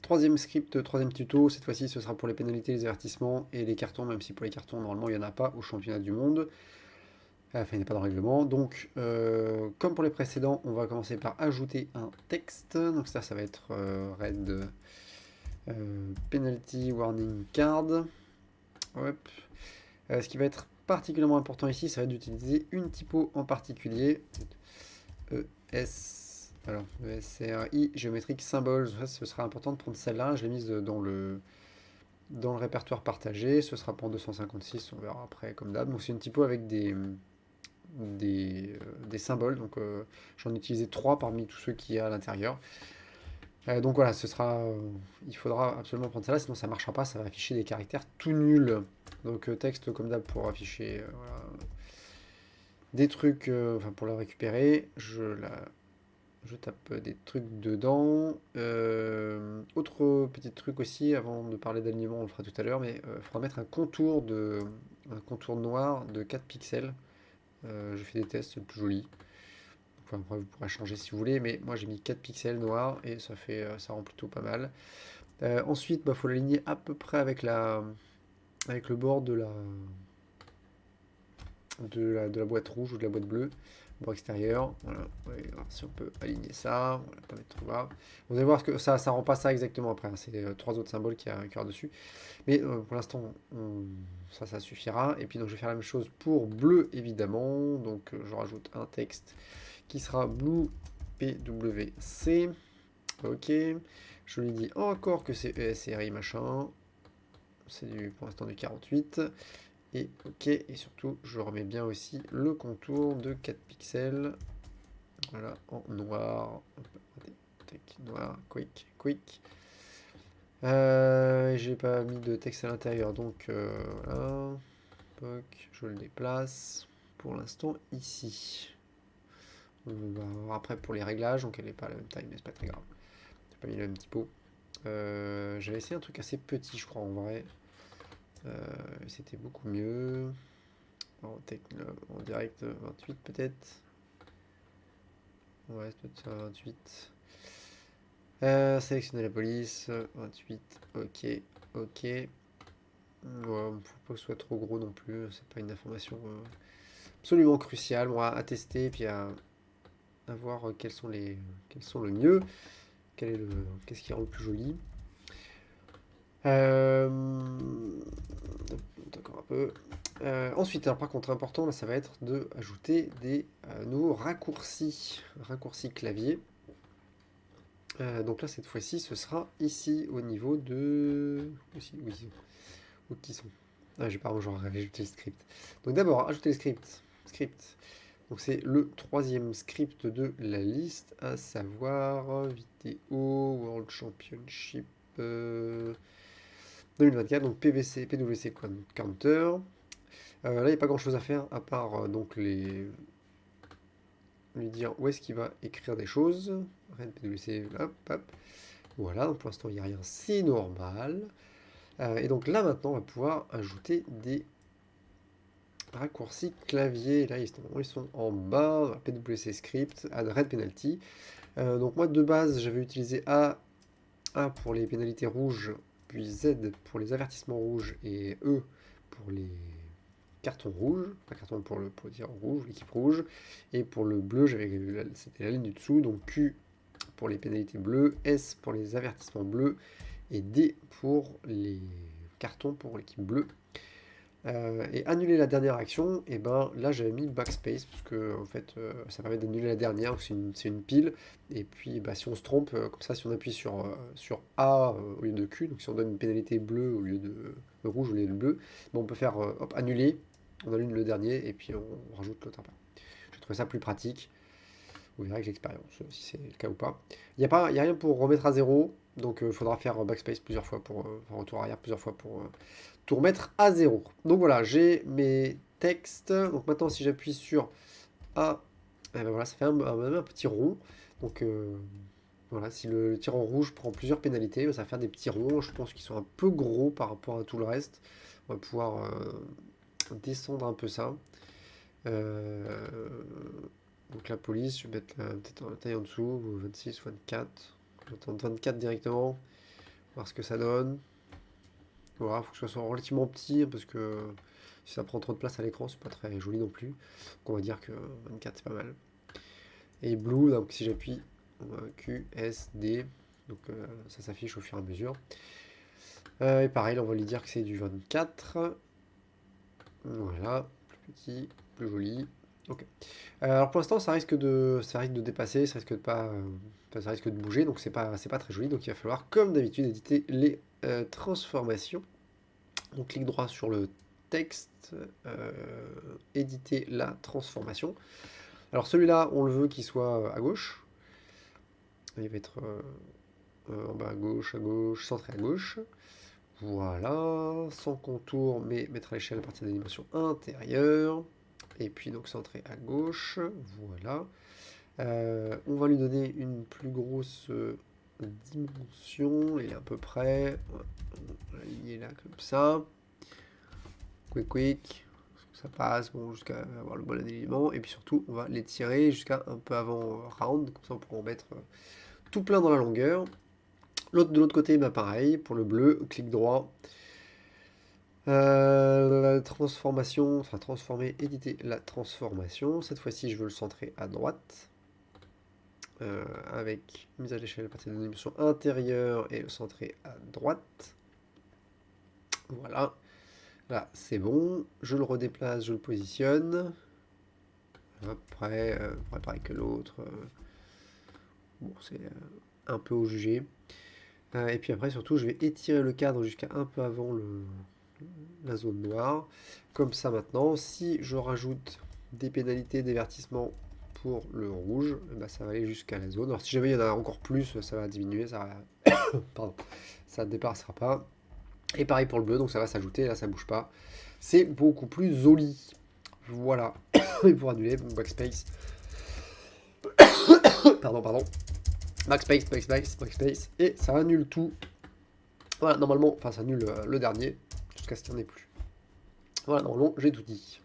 troisième script, troisième tuto. Cette fois-ci, ce sera pour les pénalités, les avertissements et les cartons, même si pour les cartons, normalement, il n'y en a pas au championnat du monde. Enfin, il n'y a pas de règlement. Donc, comme pour les précédents, on va commencer par ajouter un texte. Donc ça va être red penalty warning card. Hop. Ce qui va être particulièrement important ici, ça va être d'utiliser une typo en particulier. Alors, ESCRI, géométrique symbole. Ça, ce sera important de prendre celle-là. Je l'ai mise dans le répertoire partagé. Ce sera pour 256, on verra après comme d'hab. Donc c'est une typo avec des symboles. Donc j'en ai utilisé 3 parmi tous ceux qu'il y a à l'intérieur. Donc voilà, il faudra absolument prendre celle-là, sinon ça ne marchera pas, ça va afficher des caractères tout nuls. Donc texte comme d'hab pour afficher voilà, des trucs, enfin pour la récupérer, je tape des trucs dedans. Autre petit truc aussi, avant de parler d'alignement, on le fera tout à l'heure, mais il faudra mettre un contour noir de 4 pixels. Je fais des tests, c'est le plus joli. Enfin, après, vous pourrez changer si vous voulez, mais moi j'ai mis 4 pixels noirs et ça rend plutôt pas mal. Ensuite, il faut l'aligner à peu près avec le bord de la boîte rouge ou de la boîte bleue, bord extérieur. Voilà, si on peut aligner ça, on va pas mettre trop bas. Vous allez voir que ça rend pas ça exactement après, hein. C'est 3 autres symboles qu'il y a dessus. Mais pour l'instant, ça suffira. Et puis donc je vais faire la même chose pour bleu évidemment. Donc je rajoute un texte qui sera blue PWC. Ok. Je lui dis encore que c'est ESRI machin. C'est pour l'instant du 48. Et ok. Et surtout, je remets bien aussi le contour de 4 pixels. Voilà, en noir. Noir, quick. J'ai pas mis de texte à l'intérieur, donc voilà. Je le déplace pour l'instant ici. On va voir après pour les réglages, donc elle n'est pas à la même taille, mais c'est pas très grave. J'ai pas mis le même typo. J'avais essayé un truc assez petit, je crois, en vrai. C'était beaucoup mieux. En direct 28 peut-être. Ouais, c'est peut-être ça, 28. Sélectionner la police, 28, ok. Ouais, faut pas que ce soit trop gros non plus, c'est pas une information absolument cruciale. Bon, à tester, puis à voir quels sont le mieux, qu'est-ce qui rend le plus joli. D'accord un peu. Ensuite, alors par contre, important, là, ça va être de ajouter des nouveaux raccourcis clavier. Donc là, cette fois-ci, ce sera ici au niveau de. Où qui sont. Ah, j'ai pas genre ajouter le script. Donc d'abord, ajouter le script. Donc c'est le troisième script de la liste, à savoir vidéo World Championship 2024, donc PWC Counter. Là, il n'y a pas grand chose à faire à part donc lui dire où est-ce qu'il va écrire des choses. Red PWC, hop. Voilà, donc pour l'instant il n'y a rien, c'est normal. Et donc là maintenant on va pouvoir ajouter des raccourcis clavier. Là ils sont en bas, PWC script, add red penalty. Donc moi de base j'avais utilisé A pour les pénalités rouges, puis Z pour les avertissements rouges et E pour les cartons rouges, enfin carton pour le tir rouge, l'équipe rouge, et pour le bleu c'était la ligne du dessous, donc Q pour les pénalités bleues, S pour les avertissements bleus et D pour les cartons pour l'équipe bleue. Et annuler la dernière action, et ben là j'avais mis backspace parce que en fait ça permet d'annuler la dernière, c'est une pile. Et puis bah, si on se trompe, comme ça si on appuie sur A au lieu de Q, donc si on donne une pénalité bleue au lieu de rouge au lieu de bleu, ben, on peut faire hop, annuler, on annule le dernier et puis on rajoute l'autre après. Je trouve ça plus pratique. Vous verrez avec l'expérience si c'est le cas ou pas. Il y a rien pour remettre à zéro, donc il faudra faire backspace plusieurs fois pour retour arrière plusieurs fois pour tout remettre à zéro. Donc voilà, j'ai mes textes. Donc maintenant, si j'appuie sur A, eh ben voilà, ça fait un petit rond. Donc voilà, si le tir en rouge prend plusieurs pénalités, ça va faire des petits ronds. Je pense qu'ils sont un peu gros par rapport à tout le reste. On va pouvoir descendre un peu ça. Euh, donc la police, je vais mettre peut-être la taille en dessous, 26 ou 24. Je vais tenter 24 directement. voir ce que ça donne. Voilà, faut que ça soit relativement petit, parce que si ça prend trop de place à l'écran, c'est pas très joli non plus. Donc on va dire que 24 c'est pas mal. Et blue, donc si j'appuie Q, S, D, donc ça s'affiche au fur et à mesure. Et pareil, là, on va lui dire que c'est du 24. Voilà, plus petit, plus joli. Ok. Alors pour l'instant, ça risque de dépasser, ça risque de pas, enfin, ça risque de bouger, donc c'est pas très joli. Donc il va falloir, comme d'habitude, éditer les transformations. Donc clic droit sur le texte, éditer la transformation. Alors celui-là, on le veut qu'il soit à gauche. Il va être en bas à gauche, centré à gauche. Voilà, sans contour, mais mettre à l'échelle à partir des dimensions intérieures. Et puis donc centré à gauche, voilà. On va lui donner une plus grosse dimension, il est à peu près. On va l'aligner là comme ça. Quick, ça passe, bon, jusqu'à avoir le bon alignement. Et puis surtout, on va l'étirer jusqu'à un peu avant round, comme ça on pourra en mettre tout plein dans la longueur. De l'autre côté, bah pareil, pour le bleu, clic droit. La transformation, enfin transformer, éditer la transformation. Cette fois-ci, je veux le centrer à droite. Avec mise à l'échelle à partir de la dimension intérieure et le centrer à droite. Voilà. Là, c'est bon. Je le redéplace, je le positionne. Après, pareil que l'autre. Bon, c'est un peu au jugé. Et puis après, surtout, je vais étirer le cadre jusqu'à un peu avant la zone noire. Comme ça, maintenant, si je rajoute des pénalités d'avertissement pour le rouge, bah, ça va aller jusqu'à la zone. Alors si jamais il y en a encore plus, ça va diminuer, pardon, ça ne dépassera pas. Et pareil pour le bleu, donc ça va s'ajouter, là ça bouge pas. C'est beaucoup plus joli. Voilà. Et pour annuler, backspace. Pardon. Backspace. Et ça annule tout. Voilà, normalement, enfin ça annule le dernier, jusqu'à ce qu'il n'y en ait plus. Voilà, normalement, j'ai tout dit.